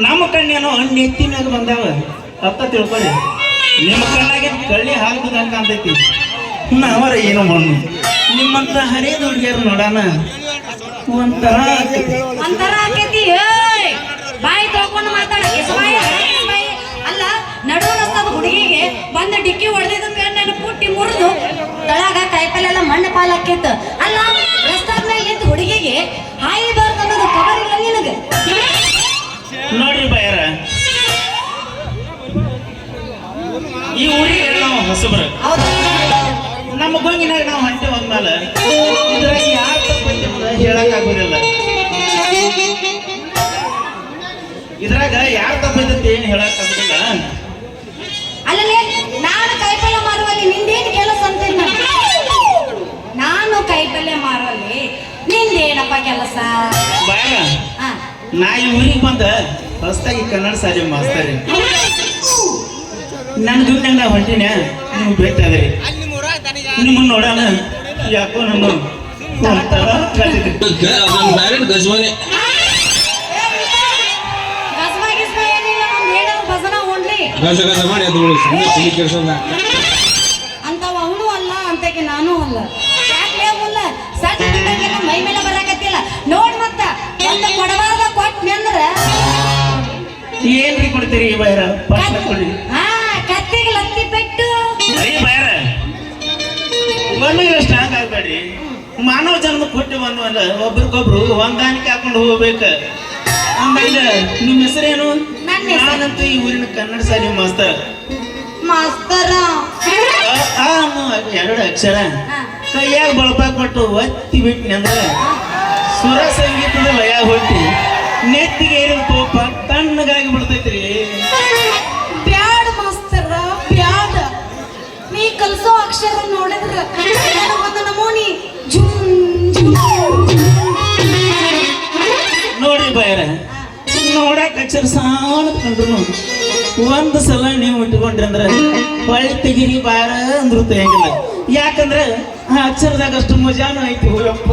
ನಮ್ಮ ಕಣ್ಣೇನೋ ನೆತ್ತಿ ಮ್ಯಾಗ ಬಂದಾವ ಅತ್ತ ತಿಳ್ಕೊಳ್ಳಿ. ನಿಮ್ಮ ಕಣ್ಣಾಗೆ ಕಳ್ಳಿ ಹಾಕುದಂಗ ಅಂತೈತಿ. ನಾವರ ಏನು ಮಣ್ಣು ನಿಮ್ಮಂತ ಹರಿದ ಹುಡುಗಿಯರು ನೋಡಾನ ಒಂಥರ ಆಕೈತಿ. ಬಾಯಿ ತಗೊಂಡು ಮಾತಾಡ ಅಲ್ಲ ನಡು ರಸ್ತದ ಹುಡುಗಿಗೆ ಬಂದ ಡಿಕ್ಕಿ ಹೊಡೆದಿದ್ದ ನನ್ನ ಪುಟ್ಟಿ ಮುರಿದು ತಳಗ ಕಾಯಿಪಲ್ಲೆಲ್ಲ ಮಣ್ಣು ಪಾಲಾಕೈತ. ಅಲ್ಲ ರಸ್ತಾದ ಮೇಲೆ ನಿಂತ ಹುಡುಗಿಗೆ ಹಾಯಿ ಬಾರ್ದು ಅನ್ನೋದು ಖಬರ್ ಇಲ್ಲ ನಿನಗೆ. ನೋಡ್ರಿ ಬಯ್ಯಾರ, ಈ ಊರಿಗೆ ನಾವು ಹೊಸಬ್ರು, ನಮ್ಮ ಗೊಂಗಿನಾಗ ನಾವು ಹಂಟೆ ಹೋದ್ಮೇಲೆ ಇದ್ರಾಗ ಯಾರು ತಪ್ಪೈತೆ ಹೇಳಕ್ ಆಗೋದಿಲ್ಲ. ಇದ್ರಾಗ ಯಾರು ತಪ್ಪೈತೆ ಏನು ಹೇಳಕ್ ಆಗೋದಿಲ್ಲ. ಅಲ್ಲೇ ನಾನು ಕಾಯಿಪಲ್ಯ ಮಾರುವಲ್ಲಿ ನಿಂದೇನು ಕೆಲಸ ಅಂತ. ನಾನು ಕಾಯಿಪಲ್ಯ ಮಾರುವಲ್ಲಿ ನಿಂದೇನಪ್ಪ ಕೆಲಸ? ಬಯ್ಯಾರ, ನಾ ಈ ಊರಿಗೆ ಬಂದ ಹೊಸದಾಗಿ ಕನ್ನಡ ಸಾಲಿ ಮಾಸ್ತರಿ. ನನ್ನ ದುಡ್ಡಂಗ ನಾ ಹೊಂಟಿನ ನೀವು ಭೇಟಿ ಆದ್ರಿ. ನಿಮ್ಮನ್ನ ನೋಡೋಣ ಯಾಕೋ ನಾನು ಅಂತವ ಅವನು ಅಲ್ಲ ಅಂತಕ್ಕೆ ನಾನು ಅಲ್ಲ. ಮೈ ಮೇಲೆ ಬರಾಕತ್ತಿಲ್ಲ ನೋಡ್. ಮತ್ತ ಕೊಡಬಾರ್ದ ಕೊಟ್ನಿ ಅಂದ್ರ ಏನ್ರಿ ಕೊಡ್ತೀರಿ ಬೈರ? ಕತ್ತಿಗೆ ಲತ್ತಿ ಪೆಟ್ಟು ಬೈರ ಒಮ್ಮೆಗೆ ಸ್ಟ್ರಾಂಗ್ ಆಗ್ಬೇಡ್ರಿ. ಮಾನವ ಜನ್ಮ ಕೊಟ್ಟು ಬಂದ್ವಲ್ಲ, ಒಬ್ರಿಗೊಬ್ರು ಹೊಂದಾಣಿಕೆ ಹಾಕೊಂಡು ಹೋಗ್ಬೇಕ. ಆಮೇಲೆ ನಿಮ್ಮ ಹೆಸರೇನು? ನಾನಂತೂ ಈ ಊರಿನ ಕನ್ನಡ ಶಾಲೆ ಮಾಸ್ತರ್. ಎರಡು ಅಕ್ಷರ ಕೈಯಾಗ ಬಳಪ ಕೊಟ್ಟು ಒತ್ತಿ ಬಿಟ್ನಿ ಅಂದ್ರೆ ಸುರ ಸಂಗೀತದ ಲಯ ಹೊಟ್ಟಿ ನೆತ್ತಿಗೆ ಏರಿದ ಕೋಪ ತಣ್ಣಗಾಗಿ ಬಿಡ್ತೈತ್ರಿ. ಬ್ಯಾಡ ಮಾಸ್ತರ ಬ್ಯಾಡ. ನೀ ಕಲ್ಸೋ ಅಕ್ಷರ ನೋಡಿದ್ರ ಒಂದು ನಮೂನಿ ಜುಮ್ ಅಕ್ಷರ ಸಾಣದ್ ಕಂಡ್ರು ಒಂದು ಸಲ ನೀವು ಇಟ್ಕೊಂಡ್ರಿ ಅಂದ್ರೆ ಹೊಳ್ಳಿ ತೆಗಿರಿ ಬಾರ ಅಂದ್ರು ತೆಗಿಲ್ಲ. ಯಾಕಂದ್ರೆ ಆ ಅಕ್ಷರದಾಗ ಅಷ್ಟು ಮಜಾನು ಐತಿ. ಯಪ್ಪ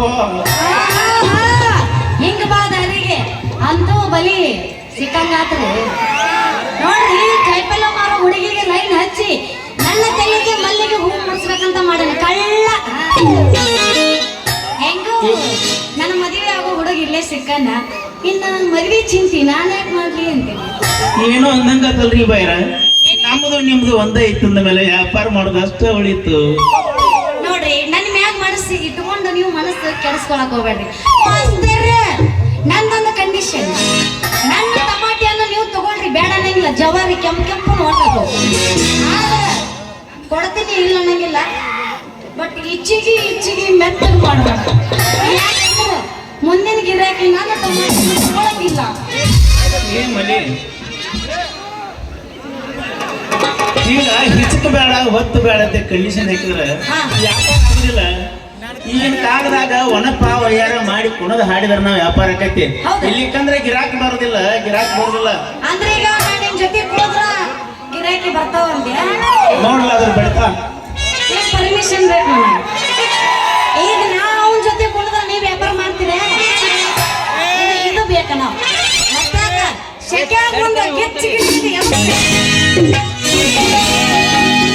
ಹಿಂಗ ಬಾ ದಾರಿಗೆ ಅಂತೂ ಬಲಿ ಸಿಕ್ಕಂಗಾತ್ರಿ. ನೋಡ್ರಿ ಕೈಪಲ್ಯ ಮಾರೋ ಹುಡುಗಿಗೆ ಲೈನ್ ಹಚ್ಚಿ ನನ್ನ ತಲೆಗೆ ಮಲ್ಲಿಗೆ ಹೂ ಮುಡಿಸ್ಬೇಕಂತ ಮಾಡಲ್ಲ ಕಳ್ಳ. ಹೆಂಗು ನನ್ನ ಮದುವೆ ಆಗೋ ಹುಡುಗ ಇಲ್ಲೇ ಸಿಕ್ಕನ, ಇನ್ನು ನನ್ನ ಮದುವೆ ಚಿಂತಿ ನಾನು ಯಾಕೆ ಮಾಡ್ಲಿ ಅಂತೀನಿ. ಏನೋ ಅಂದಂಗತ್ತಲ್ರಿ ಬೈರ, ನಮ್ದು ನಿಮ್ದು ಒಂದೇ ಇತ್ತಂದ ಮೇಲೆ ವ್ಯಾಪಾರ ಮಾಡೋದು ಅಷ್ಟ ಉಳಿತು. ನೋಡ್ರಿ ನನ್ನ ಮ್ಯಾಗ ಮನಸ್ಸು ಇಟ್ಕೊಂಡು ನೀವು ಮನಸ್ಸು ಕೆಡಿಸ್ಕೊಳಕ್ ಹೋಗ್ಬೇಡ್ರಿ. ಮಾಸ್ತರ್ರೆ, ನಂದೊಂದು ಕಂಡೀಷನ್, ನನ್ನ ಟಮಾಟಿಯನ್ನು ನೀವು ತಗೊಳ್ರಿ, ಬೇಡ ಅನ್ನಂಗಿಲ್ಲ. ಜವಾರಿ ಕೆಂಪು ನೋಡ್ಬೇಕು, ಕೊಡ್ತೀನಿ ಇಲ್ಲ ಅನ್ನಂಗಿಲ್ಲ. ಬಟ್ ಇಚ್ಚಿಗೆ ಮೆತ್ತಗೆ ಮಾಡ್ಬೇಕು. ಯಾಕಂದ್ರೆ ಮುಂದಿನ ಗಿರಾಕಿ ನಾನು ಟಮಾಟಿ ತಗೊಳಕಿಲ್ಲ. ಈಗ ಹಿಚಕ ಬೇಡ ಹೊತ್ತು ಬೇಡ ಅಂತ ಕಂಡೀಷನ್ ಹಾಕಿದ್ರೆ ವ್ಯಾಪಾರ ಆಗುದಿಲ್ಲ. ಈಗಿನ ಕಾಲದಾಗ ಒಣಪ ವಯ್ಯಾರ ಮಾಡಿ ಕುಣದ್ ಹಾಡಿದ್ರೆ ನಾವು ವ್ಯಾಪಾರ ಆಕೈತಿ. ಇಲ್ಲಿಕಂದ್ರೆ ಗಿರಾಕಿ ಬರೋದಿಲ್ಲ. ಅಂದ್ರೆ ಈಗ ನಿನ್ ಜೊತೆ ಕುಡಿದ್ರ ಗಿರಾಕಿ ಬರ್ತಾವ ಅಂದ್ಯ ನೋಡ್ಲ ಅದ್ರ ಬೆಳಕ ಪರ್ಮಿಷನ್ ಬೇಕು ನನಗೆ. ಈಗ ನಾವು ಅವನ ಜೊತೆ ಕುಡಿದ್ರೆ ನೀವು ವ್ಯಾಪಾರ ಮಾಡ್ತೀರ, ಇದು ಬೇಕ ನಾವು ಶೆಕೆ ಒಂದು ಗಿಚ್ಚಿ